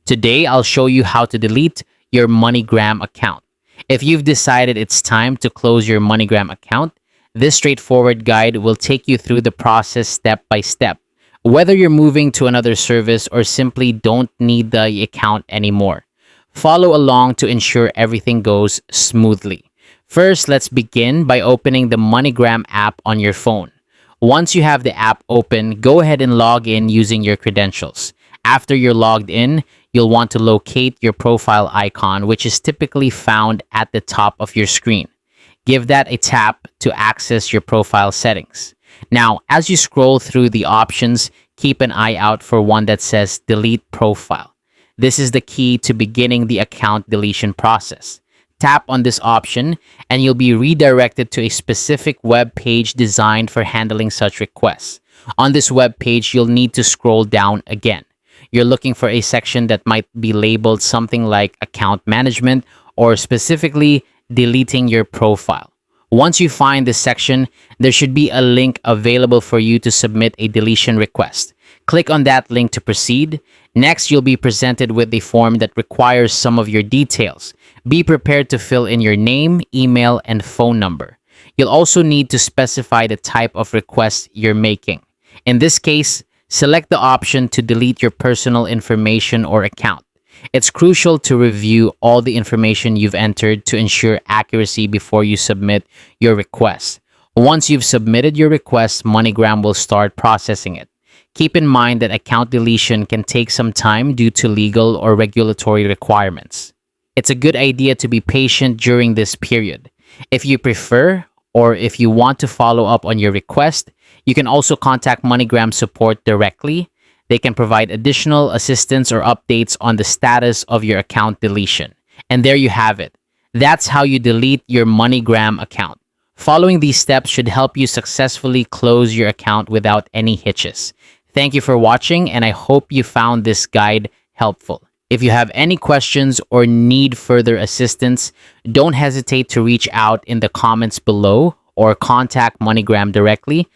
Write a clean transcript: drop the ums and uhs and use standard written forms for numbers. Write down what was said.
Today, I'll show you how to delete your Moneygram account. If you've decided it's time to close your Moneygram account, this straightforward guide will take you through the process step by step. Whether you're moving to another service or simply don't need the account anymore, follow along to ensure everything goes smoothly. First, let's begin by opening the Moneygram app on your phone. Once you have the app open, go ahead and log in using your credentials. After you're logged in, you'll want to locate your profile icon, which is typically found at the top of your screen. Give that a tap to access your profile settings. Now, as you scroll through the options, keep an eye out for one that says Delete Profile. This is the key to beginning the account deletion process. Tap on this option and you'll be redirected to a specific web page designed for handling such requests. On this web page, you'll need to scroll down again. You're looking for a section that might be labeled something like Account Management or specifically Deleting Your Profile. Once you find this section, there should be a link available for you to submit a deletion request. Click on that link to proceed. Next, you'll be presented with a form that requires some of your details. Be prepared to fill in your name, email, and phone number. You'll also need to specify the type of request you're making. In this case, select the option to delete your personal information or account. It's crucial to review all the information you've entered to ensure accuracy before you submit your request. Once you've submitted your request, Moneygram will start processing it. Keep in mind that account deletion can take some time due to legal or regulatory requirements. It's a good idea to be patient during this period. If you prefer, or if you want to follow up on your request, you can also contact Moneygram support directly. They can provide additional assistance or updates on the status of your account deletion. And there you have it. That's how you delete your Moneygram account. Following these steps should help you successfully close your account without any hitches. Thank you for watching, and I hope you found this guide helpful. If you have any questions or need further assistance, don't hesitate to reach out in the comments below or contact Moneygram directly.